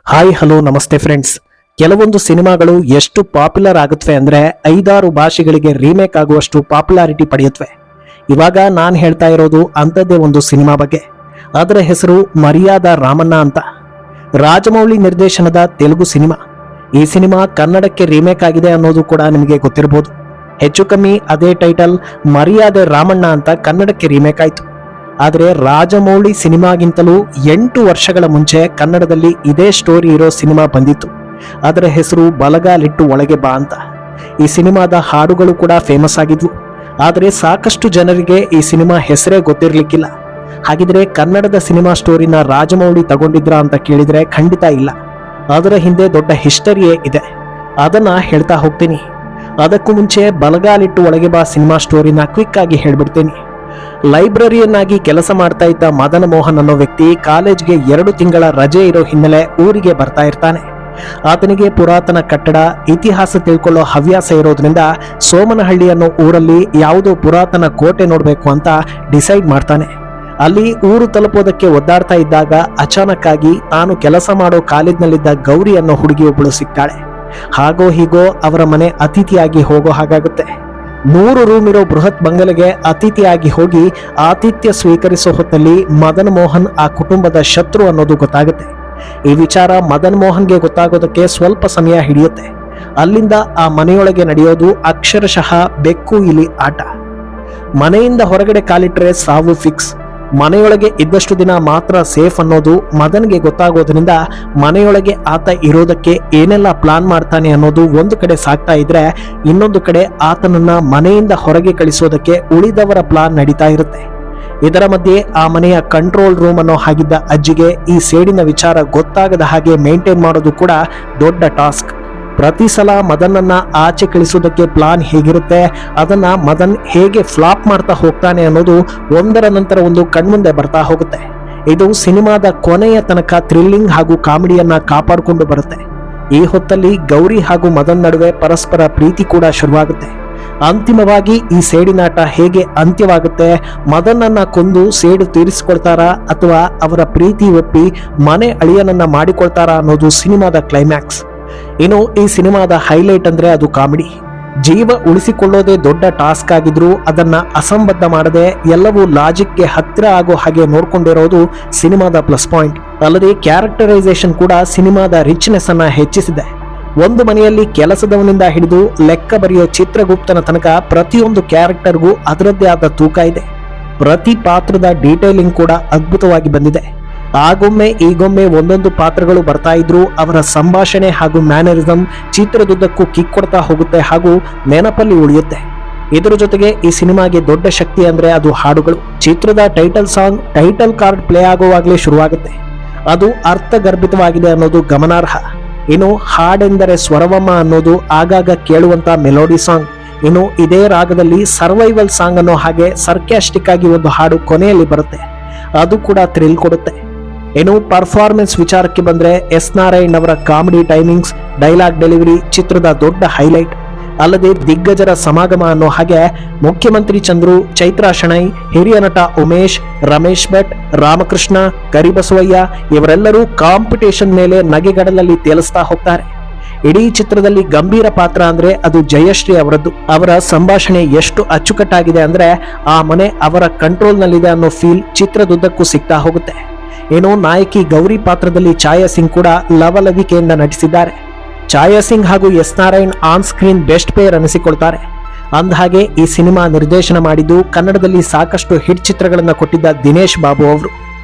Hi hello ನಮಸ್ತೆ friends. ಕೆಲವೊಂದು ಸಿನಿಮಾಗಳು ಎಷ್ಟು ಪಾಪ್ಯುಲರ್ ಆಗುತ್ತವೆ ಅಂದ್ರೆ 5-6 ಭಾಷೆಗಳಿಗೆ ರೀಮೇಕ್ ಆಗುವಷ್ಟು ಪಾಪ್ಯುಲಾರಿಟಿ ಪಡೆಯುತ್ತವೆ. ಇವಾಗ ನಾನು ಹೇಳ್ತಾ ಇರೋದು ಅಂಥದ್ದೇ ಒಂದು ಸಿನಿಮಾ ಬಗ್ಗೆ. ಅದರ ಹೆಸರು ಮರ್ಯಾದಾ ರಾಮಣ್ಣ ಅಂತ. ರಾಜಮೌಳಿ ನಿರ್ದೇಶನದ ತೆಲುಗು ಸಿನಿಮಾ. ಈ ಸಿನಿಮಾ ಕನ್ನಡಕ್ಕೆ ರೀಮೇಕ್ ಆಗಿದೆ ಅನ್ನೋದು ಕೂಡ ನಿಮಗೆ ಗೊತ್ತಿರಬಹುದು. ಹೆಚ್ಚು ಕಮ್ಮಿ ಅದೇ ಟೈಟಲ್ ಮರ್ಯಾದೆ ರಾಮಣ್ಣ ಅಂತ ಕನ್ನಡಕ್ಕೆ ರೀಮೇಕ್ ಆಯಿತು. ಆದರೆ ರಾಜಮೌಳಿ ಸಿನಿಮಾಗಿಂತಲೂ 8 ವರ್ಷಗಳ ಮುಂಚೆ ಕನ್ನಡದಲ್ಲಿ ಇದೇ ಸ್ಟೋರಿ ಇರೋ ಸಿನಿಮಾ ಬಂದಿತ್ತು. ಅದರ ಹೆಸರು ಬಲಗಾಲಿಟ್ಟು ಒಳಗೆ ಬಾ ಅಂತ. ಈ ಸಿನಿಮಾದ ಹಾಡುಗಳು ಕೂಡ ಫೇಮಸ್ ಆಗಿದ್ವು. ಆದರೆ ಸಾಕಷ್ಟು ಜನರಿಗೆ ಈ ಸಿನಿಮಾ ಹೆಸರೇ ಗೊತ್ತಿರಲಿಕ್ಕಿಲ್ಲ. ಹಾಗಿದ್ರೆ ಕನ್ನಡದ ಸಿನಿಮಾ ಸ್ಟೋರಿನ ರಾಜಮೌಳಿ ತಗೊಂಡಿದ್ರಾ ಅಂತ ಕೇಳಿದ್ರೆ ಖಂಡಿತ ಇಲ್ಲ. ಅದರ ಹಿಂದೆ ದೊಡ್ಡ ಹಿಸ್ಟರಿಯೇ ಇದೆ. ಅದನ್ನ ಹೇಳ್ತಾ ಹೋಗ್ತೀನಿ. ಅದಕ್ಕೂ ಮುಂಚೆ ಬಲಗಾಲಿಟ್ಟು ಒಳಗೆ ಬಾ ಸಿನಿಮಾ ಸ್ಟೋರಿನ ಕ್ವಿಕ್ ಆಗಿ ಹೇಳ್ಬಿಡ್ತೀನಿ. ಲೈಬ್ರರಿಯನ್ನಾಗಿ ಕೆಲಸ ಮಾಡ್ತಾ ಇದ್ದ ಮದನ್ ಮೋಹನ್ ಅನ್ನೋ ವ್ಯಕ್ತಿ ಕಾಲೇಜ್ಗೆ 2 ತಿಂಗಳ ರಜೆ ಇರೋ ಹಿನ್ನೆಲೆ ಊರಿಗೆ ಬರ್ತಾ ಇರ್ತಾನೆ. ಆತನಿಗೆ ಪುರಾತನ ಕಟ್ಟಡ ಇತಿಹಾಸ ತಿಳ್ಕೊಳ್ಳೋ ಹವ್ಯಾಸ ಇರೋದ್ರಿಂದ ಸೋಮನಹಳ್ಳಿ ಅನ್ನೋ ಊರಲ್ಲಿ ಯಾವುದೋ ಪುರಾತನ ಕೋಟೆ ನೋಡ್ಬೇಕು ಅಂತ ಡಿಸೈಡ್ ಮಾಡ್ತಾನೆ. ಅಲ್ಲಿ ಊರು ತಲುಪೋದಕ್ಕೆ ಒದ್ದಾಡ್ತಾ ಇದ್ದಾಗ ಅಚಾನಕ್ ಆಗಿ ತಾನು ಕೆಲಸ ಮಾಡೋ ಕಾಲೇಜ್ನಲ್ಲಿದ್ದ ಗೌರಿ ಅನ್ನೋ ಹುಡುಗಿಯೊಬ್ಬಳು ಸಿಗ್ತಾಳೆ. ಹಾಗೋ ಹೀಗೋ ಅವರ ಮನೆ ಅತಿಥಿಯಾಗಿ ಹೋಗೋ ಹಾಗಾಗುತ್ತೆ. 100 ರೂಮ್ ಇರೋ ಬೃಹತ್ ಬಂಗಲೆಗೆ ಅತಿಥಿಯಾಗಿ ಹೋಗಿ ಆತಿಥ್ಯ ಸ್ವೀಕರಿಸೋ ಹೊತ್ತಲ್ಲಿ ಮದನ್ ಮೋಹನ್ ಆ ಕುಟುಂಬದ ಶತ್ರು ಅನ್ನೋದು ಗೊತ್ತಾಗುತ್ತೆ. ಈ ವಿಚಾರ ಮದನ್ ಮೋಹನ್ಗೆ ಗೊತ್ತಾಗೋದಕ್ಕೆ ಸ್ವಲ್ಪ ಸಮಯ ಹಿಡಿಯುತ್ತೆ. ಅಲ್ಲಿಂದ ಆ ಮನೆಯೊಳಗೆ ನಡೆಯೋದು ಅಕ್ಷರಶಃ ಬೆಕ್ಕು ಇಲಿ ಆಟ. ಮನೆಯಿಂದ ಹೊರಗಡೆ ಕಾಲಿಟ್ರೆ ಸಾವು ಫಿಕ್ಸ್. ಮನೆಯೊಳಗೆ ಇದ್ದಷ್ಟು ದಿನ ಮಾತ್ರ ಸೇಫ್ ಅನ್ನೋದು ಮದನ್ಗೆ ಗೊತ್ತಾಗೋದ್ರಿಂದ ಮನೆಯೊಳಗೆ ಆತ ಇರೋದಕ್ಕೆ ಏನೆಲ್ಲ ಪ್ಲಾನ್ ಮಾಡ್ತಾನೆ ಅನ್ನೋದು ಒಂದು ಕಡೆ ಸಾಕ್ತಾ ಇದ್ರೆ, ಇನ್ನೊಂದು ಕಡೆ ಆತನನ್ನ ಮನೆಯಿಂದ ಹೊರಗೆ ಕಳಿಸೋದಕ್ಕೆ ಉಳಿದವರ ಪ್ಲಾನ್ ನಡೀತಾ ಇರುತ್ತೆ. ಇದರ ಮಧ್ಯೆ ಆ ಮನೆಯ ಕಂಟ್ರೋಲ್ ರೂಮ್ ಅನ್ನೋ ಹಾಗಿದ್ದ ಅಜ್ಜಿಗೆ ಈ ಸೇಡಿನ ವಿಚಾರ ಗೊತ್ತಾಗದ ಹಾಗೆ ಮೇಂಟೈನ್ ಮಾಡೋದು ಕೂಡ ದೊಡ್ಡ ಟಾಸ್ಕ್. ಪ್ರತಿ ಸಲ ಮದನ್ನನ್ನ ಆಚೆ ಕಳಿಸೋದಕ್ಕೆ ಪ್ಲಾನ್ ಹೇಗಿರುತ್ತೆ, ಅದನ್ನ ಮದನ್ ಹೇಗೆ ಫ್ಲಾಪ್ ಮಾಡ್ತಾ ಹೋಗ್ತಾನೆ ಅನ್ನೋದು ಒಂದರ ನಂತರ ಒಂದು ಕಣ್ಮುಂದೆ ಬರ್ತಾ ಹೋಗುತ್ತೆ. ಇದು ಸಿನಿಮಾದ ಕೊನೆಯ ತನಕ ಥ್ರಿಲ್ಲಿಂಗ್ ಹಾಗೂ ಕಾಮಿಡಿಯನ್ನ ಕಾಪಾಡಿಕೊಂಡು ಬರುತ್ತೆ. ಈ ಹೊತ್ತಲ್ಲಿ ಗೌರಿ ಹಾಗೂ ಮದನ್ ನಡುವೆ ಪರಸ್ಪರ ಪ್ರೀತಿ ಕೂಡ ಶುರುವಾಗುತ್ತೆ. ಅಂತಿಮವಾಗಿ ಈ ಸೇಡಿನಾಟ ಹೇಗೆ ಅಂತ್ಯವಾಗುತ್ತೆ, ಮದನ್ನನ್ನ ಕೊಂದು ಸೇಡು ತೀರಿಸಿಕೊಳ್ತಾರಾ ಅಥವಾ ಅವರ ಪ್ರೀತಿ ಒಪ್ಪಿ ಮನೆ ಅಳಿಯನನ್ನ ಮಾಡಿಕೊಳ್ತಾರಾ ಅನ್ನೋದು ಸಿನಿಮಾದ ಕ್ಲೈಮ್ಯಾಕ್ಸ್. ಇನ್ನು ಈ ಸಿನಿಮಾದ ಹೈಲೈಟ್ ಅಂದ್ರೆ ಅದು ಕಾಮಿಡಿ. ಜೀವ ಉಳಿಸಿಕೊಳ್ಳೋದೇ ದೊಡ್ಡ ಟಾಸ್ಕ್ ಆಗಿದ್ರು ಅದನ್ನ ಅಸಂಬದ್ಧ ಮಾಡದೆ ಎಲ್ಲವೂ ಲಾಜಿಕ್ಗೆ ಹತ್ತಿರ ಆಗೋ ಹಾಗೆ ನೋಡ್ಕೊಂಡಿರೋದು ಸಿನಿಮಾದ ಪ್ಲಸ್ ಪಾಯಿಂಟ್. ಅಲ್ಲದೆ ಕ್ಯಾರೆಕ್ಟರೈಸೇಷನ್ ಕೂಡ ಸಿನಿಮಾದ ರಿಚ್ನೆಸ್ ಅನ್ನ ಹೆಚ್ಚಿಸಿದೆ. ಒಂದು ಮನೆಯಲ್ಲಿ ಕೆಲಸದವನಿಂದ ಹಿಡಿದು ಲೆಕ್ಕ ಬರೆಯೋ ಚಿತ್ರಗುಪ್ತನ ತನಕ ಪ್ರತಿಯೊಂದು ಕ್ಯಾರೆಕ್ಟರ್ಗೂ ಅದರದ್ದೇ ಆದ ತೂಕ ಇದೆ. ಪ್ರತಿ ಪಾತ್ರದ ಡೀಟೇಲಿಂಗ್ ಕೂಡ ಅದ್ಭುತವಾಗಿ ಬಂದಿದೆ. ಆಗೊಮ್ಮೆ ಈಗೊಮ್ಮೆ ಒಂದೊಂದು ಪಾತ್ರಗಳು ಬರ್ತಾ ಇದ್ರು ಅವರ ಸಂಭಾಷಣೆ ಹಾಗೂ ಮ್ಯಾನರಿಸಂ ಚಿತ್ರದುದ್ದಕ್ಕೂ ಕಿಕ್ ಕೊಡ್ತಾ ಹೋಗುತ್ತೆ ಹಾಗೂ ನೆನಪಲ್ಲಿ ಉಳಿಯುತ್ತೆ. ಇದರ ಜೊತೆಗೆ ಈ ಸಿನಿಮಾಗೆ ದೊಡ್ಡ ಶಕ್ತಿ ಅಂದ್ರೆ ಅದು ಹಾಡುಗಳು. ಚಿತ್ರದ title song title card play ಆಗುವಾಗಲೇ ಶುರುವಾಗುತ್ತೆ. ಅದು ಅರ್ಥಗರ್ಭಿತವಾಗಿದೆ ಅನ್ನೋದು ಗಮನಾರ್ಹ. ಇನ್ನು ಹಾಡೆಂದರೆ ಸ್ವರವಮ್ಮ ಅನ್ನೋದು ಆಗಾಗ ಕೇಳುವಂತ ಮೆಲೋಡಿ ಸಾಂಗ್. ಇನ್ನು ಇದೇ ರಾಗದಲ್ಲಿ ಸರ್ವೈವಲ್ ಸಾಂಗ್ ಅನ್ನೋ ಹಾಗೆ ಸರ್ಕ್ಯಾಸ್ಟಿಕ್ ಆಗಿ ಒಂದು ಹಾಡು ಕೊನೆಯಲ್ಲಿ ಬರುತ್ತೆ. ಅದು ಕೂಡ ಥ್ರಿಲ್ ಕೊಡುತ್ತೆ. ಇನ್ನು ಪರ್ಫಾರ್ಮೆನ್ಸ್ ವಿಚಾರಕ್ಕೆ ಬಂದ್ರೆ ಎಸ್ ನಾರಾಯಣ್ ಅವರ ಕಾಮಿಡಿ ಟೈಮಿಂಗ್ಸ್, ಡೈಲಾಗ್ ಡೆಲಿವರಿ ಚಿತ್ರದ ದೊಡ್ಡ ಹೈಲೈಟ್. ಅಲ್ಲದೆ ದಿಗ್ಗಜರ ಸಮಾಗಮ ಅನ್ನೋ ಹಾಗೆ ಮುಖ್ಯಮಂತ್ರಿ ಚಂದ್ರು, ಚೈತ್ರಾ ಶೆಣೈ, ಹಿರಿಯ ನಟ ಉಮೇಶ್, ರಮೇಶ್ ಭಟ್, ರಾಮಕೃಷ್ಣ, ಕರಿಬಸವಯ್ಯ ಇವರೆಲ್ಲರೂ ಕಾಂಪಿಟೇಷನ್ ಮೇಲೆ ನಗೆಗಡಲಲ್ಲಿ ತೇಲಿಸ್ತಾ ಹೋಗ್ತಾರೆ. ಇಡೀ ಚಿತ್ರದಲ್ಲಿ ಗಂಭೀರ ಪಾತ್ರ ಅಂದ್ರೆ ಅದು ಜಯಶ್ರೀ ಅವರದ್ದು. ಅವರ ಸಂಭಾಷಣೆ ಎಷ್ಟು ಅಚ್ಚುಕಟ್ಟಾಗಿದೆ ಅಂದ್ರೆ ಆ ಮನೆ ಅವರ ಕಂಟ್ರೋಲ್ ನಲ್ಲಿದೆ ಅನ್ನೋ ಫೀಲ್ ಚಿತ್ರದುದ್ದಕ್ಕೂ ಸಿಗ್ತಾ ಹೋಗುತ್ತೆ. ಏನೋ ನಾಯಕಿ ಗೌರಿ ಪಾತ್ರದಲ್ಲಿ ಛಾಯಾ ಸಿಂಗ್ ಕೂಡ ಲವಲವಿಕೆಯಿಂದ ನಟಿಸಿದ್ದಾರೆ. ಛಾಯಾ ಸಿಂಗ್ ಹಾಗೂ S Narayan on screen best pair ಅನಿಸಿಕೊಳ್ತಾರೆ. ಅಂದಹಾಗೆ ಈ ಸಿನಿಮಾ ನಿರ್ದೇಶನ ಮಾಡಿದ್ದು ಕನ್ನಡದಲ್ಲಿ ಸಾಕಷ್ಟು ಹಿಟ್ ಚಿತ್ರಗಳನ್ನು ಕೊಟ್ಟಿದ್ದ ದಿನೇಶ್ ಬಾಬು ಅವರು.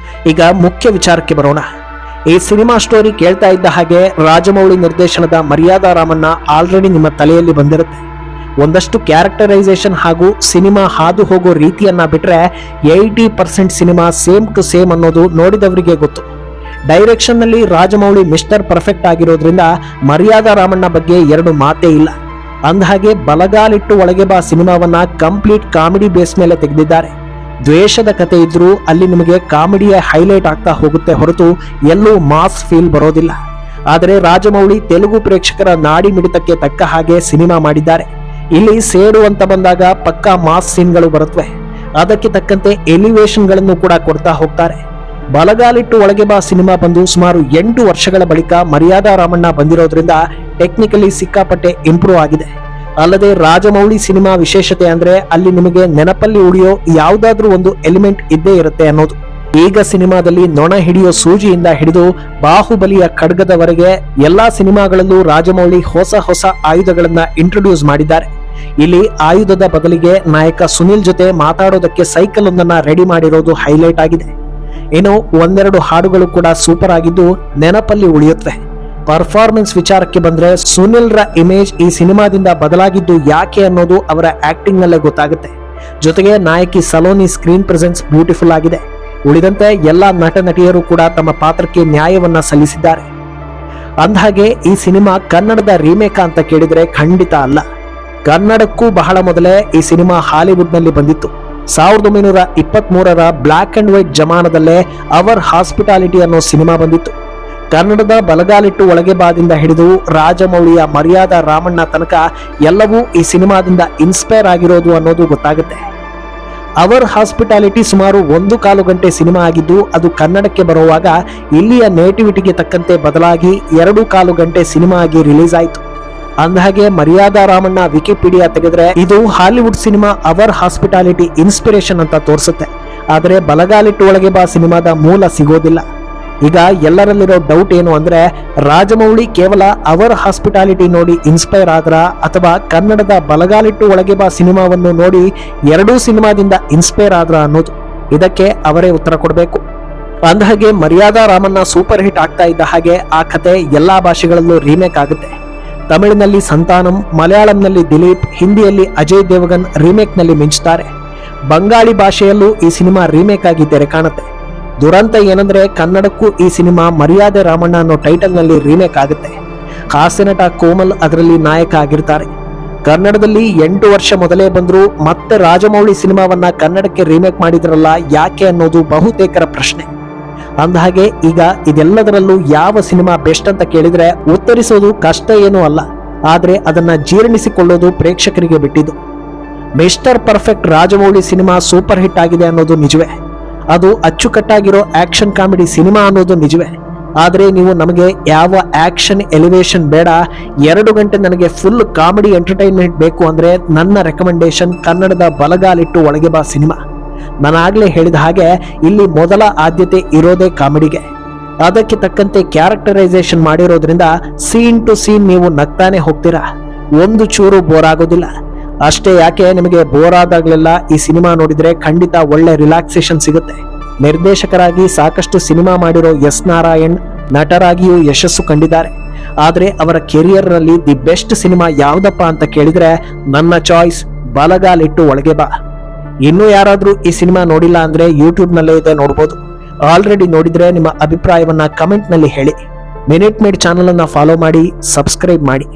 ಈಗ ಮುಖ್ಯ ವಿಚಾರಕ್ಕೆ ಬರೋಣ. ಈ ಸಿನಿಮಾ ಸ್ಟೋರಿ ಕೇಳ್ತಾ ಇದ್ದ ಹಾಗೆ ರಾಜಮೌಳಿ ನಿರ್ದೇಶನದ ಮರ್ಯಾದಾ ರಾಮಣ್ಣ ಆಲ್ರೆಡಿ ನಿಮ್ಮ ತಲೆಯಲ್ಲಿ ಬಂದಿರುತ್ತೆ. ಒಂದಷ್ಟು ಕ್ಯಾರೆಕ್ಟರೈಸೇಷನ್ ಹಾಗೂ ಸಿನಿಮಾ ಹಾದು ಹೋಗೋ ರೀತಿಯನ್ನ ಬಿಟ್ರೆ 80% ಸಿನಿಮಾ ಸೇಮ್ ಟು ಸೇಮ್ ಅನ್ನೋದು ನೋಡಿದವರಿಗೆ ಗೊತ್ತು. ಡೈರೆಕ್ಷನ್ ನಲ್ಲಿ ರಾಜಮೌಳಿ ಮಿಸ್ಟರ್ ಪರ್ಫೆಕ್ಟ್ ಆಗಿರೋದ್ರಿಂದ ಮರ್ಯಾದಾ ರಾಮಣ್ಣ ಬಗ್ಗೆ 2 ಮಾತೇ ಇಲ್ಲ. ಅಂದಹಾಗೆ ಬಲಗಾಲಿಟ್ಟು ಒಳಗೆ ಬಾ ಸಿನಿಮಾವನ್ನ ಕಂಪ್ಲೀಟ್ ಕಾಮಿಡಿ ಬೇಸ್ ಮೇಲೆ ತೆಗೆದಿದ್ದಾರೆ. ದ್ವೇಷದ ಕತೆ ಇದ್ರೂ ಅಲ್ಲಿ ನಿಮಗೆ ಕಾಮಿಡಿಯ ಹೈಲೈಟ್ ಆಗ್ತಾ ಹೋಗುತ್ತೆ ಹೊರತು ಎಲ್ಲೂ ಮಾಸ್ ಫೀಲ್ ಬರೋದಿಲ್ಲ. ಆದರೆ ರಾಜಮೌಳಿ ತೆಲುಗು ಪ್ರೇಕ್ಷಕರ ನಾಡಿ ಮಿಡಿತಕ್ಕೆ ತಕ್ಕ ಹಾಗೆ ಸಿನಿಮಾ ಮಾಡಿದ್ದಾರೆ. ಇಲ್ಲಿ ಸೇಡು ಅಂತ ಬಂದಾಗ ಪಕ್ಕಾ ಮಾಸ್ ಸೀನ್ಗಳು ಬರುತ್ತವೆ. ಅದಕ್ಕೆ ತಕ್ಕಂತೆ ಎಲಿವೇಶನ್ ಗಳನ್ನು ಕೂಡ ಕೊಡ್ತಾ ಹೋಗ್ತಾರೆ. ಬಲಗಾಲಿಟ್ಟು ಒಳಗೆ ಬಾ ಸಿನಿಮಾ ಬಂದು ಸುಮಾರು 8 ವರ್ಷಗಳ ಬಳಿಕ ಮರ್ಯಾದಾ ರಾಮಣ್ಣ ಬಂದಿರೋದ್ರಿಂದ ಟೆಕ್ನಿಕಲಿ ಸಿಕ್ಕಾಪಟ್ಟೆ ಇಂಪ್ರೂವ್ ಆಗಿದೆ. ಅಲ್ಲದೆ ರಾಜಮೌಳಿ ಸಿನಿಮಾ ವಿಶೇಷತೆ ಅಂದ್ರೆ ಅಲ್ಲಿ ನಿಮಗೆ ನೆನಪಲ್ಲಿ ಉಳಿಯೋ ಯಾವುದಾದ್ರೂ ಒಂದು ಎಲಿಮೆಂಟ್ ಇದ್ದೇ ಇರುತ್ತೆ ಅನ್ನೋದು. ಈಗ ಸಿನಿಮಾದಲ್ಲಿ ನೊಣ ಹಿಡಿಯೋ ಸೂಜಿಯಿಂದ ಹಿಡಿದು ಬಾಹುಬಲಿಯ ಖಡ್ಗದವರೆಗೆ ಎಲ್ಲಾ ಸಿನಿಮಾಗಳಲ್ಲೂ ರಾಜಮೌಳಿ ಹೊಸ ಹೊಸ ಆಯುಧಗಳನ್ನ ಇಂಟ್ರೊಡ್ಯೂಸ್ ಮಾಡಿದ್ದಾರೆ. ಇಲ್ಲಿ ಆಯುಧದ ಬದಲಿಗೆ ನಾಯಕ ಸುನಿಲ್ ಜೊತೆ ಮಾತಾಡೋದಕ್ಕೆ ಸೈಕಲ್ ಒಂದನ್ನ ರೆಡಿ ಮಾಡಿರೋದು ಹೈಲೈಟ್ ಆಗಿದೆ. ಇನ್ನು ಒಂದೆರಡು ಹಾಡುಗಳು ಕೂಡ ಸೂಪರ್ ಆಗಿದ್ದು ನೆನಪಲ್ಲಿ ಉಳಿಯುತ್ತವೆ. ಪರ್ಫಾರ್ಮೆನ್ಸ್ ವಿಚಾರಕ್ಕೆ ಬಂದ್ರೆ ಸುನಿಲ್ ರ ಇಮೇಜ್ ಈ ಸಿನಿಮಾದಿಂದ ಬದಲಾಗಿದ್ದು ಯಾಕೆ ಅನ್ನೋದು ಅವರ ಆಕ್ಟಿಂಗ್ ನಲ್ಲೇ ಗೊತ್ತಾಗುತ್ತೆ. ಜೊತೆಗೆ ನಾಯಕಿ ಸಲೋನಿ ಸ್ಕ್ರೀನ್ ಪ್ರೆಸೆನ್ಸ್ ಬ್ಯೂಟಿಫುಲ್ ಆಗಿದೆ. ಉಳಿದಂತೆ ಎಲ್ಲಾ ನಟ ನಟಿಯರು ಕೂಡ ತಮ್ಮ ಪಾತ್ರಕ್ಕೆ ನ್ಯಾಯವನ್ನ ಸಲ್ಲಿಸಿದ್ದಾರೆ. ಅಂದಹಾಗೆ ಈ ಸಿನಿಮಾ ಕನ್ನಡದ ರೀಮೇಕ್ ಅಂತ ಕೇಳಿದ್ರೆ ಖಂಡಿತ ಅಲ್ಲ. ಕನ್ನಡಕ್ಕೂ ಬಹಳ ಮೊದಲೇ ಈ ಸಿನಿಮಾ ಹಾಲಿವುಡ್ ನಲ್ಲಿ ಬಂದಿತ್ತು. 1923ರ ಬ್ಲಾಕ್ ಅಂಡ್ ವೈಟ್ ಜಮಾನದಲ್ಲೇ ಅವರ್ ಹಾಸ್ಪಿಟಾಲಿಟಿ ಅನ್ನೋ ಸಿನಿಮಾ ಬಂದಿತ್ತು. ಕನ್ನಡದ ಬಲಗಾಲಿಟ್ಟು ಒಳಗೆ ಬಾದಿಂದ ಹಿಡಿದು ರಾಜಮೌಳಿಯ ಮರ್ಯಾದಾ ರಾಮಣ್ಣ ತನಕ ಎಲ್ಲವೂ ಈ ಸಿನಿಮಾದಿಂದ ಇನ್ಸ್ಪೈರ್ ಆಗಿರೋದು ಅನ್ನೋದು ಗೊತ್ತಾಗುತ್ತೆ. ಅವರ್ ಹಾಸ್ಪಿಟಾಲಿಟಿ ಸುಮಾರು 1.25 ಗಂಟೆ ಸಿನಿಮಾ ಆಗಿದ್ದು ಅದು ಕನ್ನಡಕ್ಕೆ ಬರುವಾಗ ಇಲ್ಲಿಯ ನೇಟಿವಿಟಿಗೆ ತಕ್ಕಂತೆ ಬದಲಾಗಿ 2.25 ಗಂಟೆ ಸಿನಿಮಾ ಆಗಿ ರಿಲೀಸ್ ಆಯಿತು. ಅಂದಹಾಗೆ ಮರ್ಯಾದಾ ರಾಮಣ್ಣ ವಿಕಿಪೀಡಿಯಾ ತೆಗೆದ್ರೆ ಇದು Hollywood cinema our hospitality inspiration ಅಂತ ತೋರಿಸುತ್ತೆ. ಆದರೆ ಬಲಗಾಲಿಟ್ಟು ಒಳಗೆ ಬಾ ಸಿನಿಮಾದ ಮೂಲ ಸಿಗೋದಿಲ್ಲ. ಈಗ ಎಲ್ಲರಲ್ಲಿರೋ ಡೌಟ್ ಏನು ಅಂದ್ರೆ ರಾಜಮೌಳಿ ಕೇವಲ ಅವರ್ ಹಾಸ್ಪಿಟಾಲಿಟಿ ನೋಡಿ ಇನ್ಸ್ಪೈರ್ ಆದ್ರ ಅಥವಾ ಕನ್ನಡದ ಬಲಗಾಲಿಟ್ಟು ಒಳಗೆ ಬಾ ಸಿನಿಮಾವನ್ನು ನೋಡಿ ಎರಡೂ ಸಿನಿಮಾದಿಂದ ಇನ್ಸ್ಪೈರ್ ಆದ್ರ ಅನ್ನೋದು. ಇದಕ್ಕೆ ಅವರೇ ಉತ್ತರ ಕೊಡಬೇಕು. ಅಂದಹಾಗೆ ಮರ್ಯಾದಾ ರಾಮಣ್ಣ ಸೂಪರ್ ಹಿಟ್ ಆಗ್ತಾ ಇದ್ದ ಹಾಗೆ ಆ ಕತೆ ಎಲ್ಲಾ ಭಾಷೆಗಳಲ್ಲೂ ರೀಮೇಕ್ ಆಗುತ್ತೆ. ತಮಿಳಿನಲ್ಲಿ ಸಂತಾನಂ, ಮಲಯಾಳಂನಲ್ಲಿ ದಿಲೀಪ್, ಹಿಂದಿಯಲ್ಲಿ ಅಜಯ್ ದೇವಗನ್ ರೀಮೇಕ್ ನಲ್ಲಿ ಮಿಂಚುತ್ತಾರೆ. ಬಂಗಾಳಿ ಭಾಷೆಯಲ್ಲೂ ಈ ಸಿನಿಮಾ ರೀಮೇಕ್ ಆಗಿ ತೆರೆ ಕಾಣುತ್ತೆ. ದುರಂತ ಏನಂದ್ರೆ ಕನ್ನಡಕ್ಕೂ ಈ ಸಿನಿಮಾ ಮರ್ಯಾದೆ ರಾಮಣ್ಣ ಅನ್ನೋ ಟೈಟಲ್ ನಲ್ಲಿ ರೀಮೇಕ್ ಆಗುತ್ತೆ. ಹಾಸ್ಯನಟ ಕೋಮಲ್ ಅದರಲ್ಲಿ ನಾಯಕ ಆಗಿರ್ತಾರೆ. ಕನ್ನಡದಲ್ಲಿ 8 ವರ್ಷ ಮೊದಲೇ ಬಂದ್ರು ಮತ್ತೆ ರಾಜಮೌಳಿ ಸಿನಿಮಾವನ್ನ ಕನ್ನಡಕ್ಕೆ ರೀಮೇಕ್ ಮಾಡಿದ್ರಲ್ಲ ಯಾಕೆ ಅನ್ನೋದು ಬಹುತೇಕರ ಪ್ರಶ್ನೆ. ಅಂದಹಾಗೆ ಈಗ ಇದೆಲ್ಲದರಲ್ಲೂ ಯಾವ ಸಿನಿಮಾ ಬೆಸ್ಟ್ ಅಂತ ಕೇಳಿದ್ರೆ ಉತ್ತರಿಸೋದು ಕಷ್ಟ ಏನೂ ಅಲ್ಲ. ಆದ್ರೆ ಅದನ್ನ ಜೀರ್ಣಿಸಿಕೊಳ್ಳೋದು ಪ್ರೇಕ್ಷಕರಿಗೆ ಬಿಟ್ಟಿದ್ದು. Mister perfect Rajamouli cinema super hit ಆಗಿದೆ ಅನ್ನೋದು ನಿಜವೇ. ಅದು ಅಚ್ಚುಕಟ್ಟಾಗಿರೋ ಆಕ್ಷನ್ ಕಾಮಿಡಿ ಸಿನಿಮಾ ಅನ್ನೋದು ನಿಜವೇ. ಆದ್ರೆ ನೀವು ನಮಗೆ ಯಾವ ಆಕ್ಷನ್ ಎಲಿವೇಶನ್ ಬೇಡ, 2 ಗಂಟೆ ನನಗೆ ಫುಲ್ ಕಾಮಿಡಿ ಎಂಟರ್ಟೈನ್ಮೆಂಟ್ ಬೇಕು ಅಂದ್ರೆ ನನ್ನ ರೆಕಮೆಂಡೇಶನ್ ಕನ್ನಡದ ಬಲಗಾಲಿಟ್ಟು ಒಳಗೆ ಬಾ ಸಿನಿಮಾ. ನಾನಾಗ್ಲೇ ಹೇಳಿದ ಹಾಗೆ ಇಲ್ಲಿ ಮೊದಲ ಆದ್ಯತೆ ಇರೋದೇ ಕಾಮಿಡಿಗೆ. ಅದಕ್ಕೆ ತಕ್ಕಂತೆ ಕ್ಯಾರೆಕ್ಟರೈಸೇಷನ್ ಮಾಡಿರೋದ್ರಿಂದ ಸೀನ್ ಟು ಸೀನ್ ನೀವು ನಗ್ತಾನೆ ಹೋಗ್ತೀರಾ, ಒಂದು ಚೂರು ಬೋರ್ ಆಗೋದಿಲ್ಲ. ಅಷ್ಟೇ ಯಾಕೆ, ನಿಮಗೆ ಬೋರ್ ಆದಾಗಲೆಲ್ಲ ಈ ಸಿನಿಮಾ ನೋಡಿದ್ರೆ ಖಂಡಿತ ಒಳ್ಳೆ ರಿಲ್ಯಾಕ್ಸೇಷನ್ ಸಿಗುತ್ತೆ. ನಿರ್ದೇಶಕರಾಗಿ ಸಾಕಷ್ಟು ಸಿನಿಮಾ ಮಾಡಿರೋ ಎಸ್ ನಾರಾಯಣ್ ನಟರಾಗಿಯೂ ಯಶಸ್ಸು ಕಂಡಿದ್ದಾರೆ. ಆದ್ರೆ ಅವರ ಕೆರಿಯರ್ ನಲ್ಲಿ ದಿ ಬೆಸ್ಟ್ ಸಿನಿಮಾ ಯಾವ್ದಪ್ಪ ಅಂತ ಕೇಳಿದ್ರೆ ನನ್ನ ಚಾಯ್ಸ್ ಬಲಗಾಲಿಟ್ಟು ಒಳಗೆ ಬಾ. ಇನ್ನೂ ಯಾರಾದ್ರೂ ಈ ಸಿನಿಮಾ ನೋಡಿಲ್ಲ ಅಂದ್ರೆ ಯೂಟ್ಯೂಬ್ ನಲ್ಲೇ ಇದೆ, ನೋಡ್ಬೋದು. ಆಲ್ರೆಡಿ ನೋಡಿದ್ರೆ ನಿಮ್ಮ ಅಭಿಪ್ರಾಯವನ್ನ ಕಮೆಂಟ್ ನಲ್ಲಿ ಹೇಳಿ. ಮಿನಿಟ್ ಮೇಡ್ ಚಾನಲ್ ಅನ್ನ ಫಾಲೋ ಮಾಡಿ, ಸಬ್ಸ್ಕ್ರೈಬ್ ಮಾಡಿ.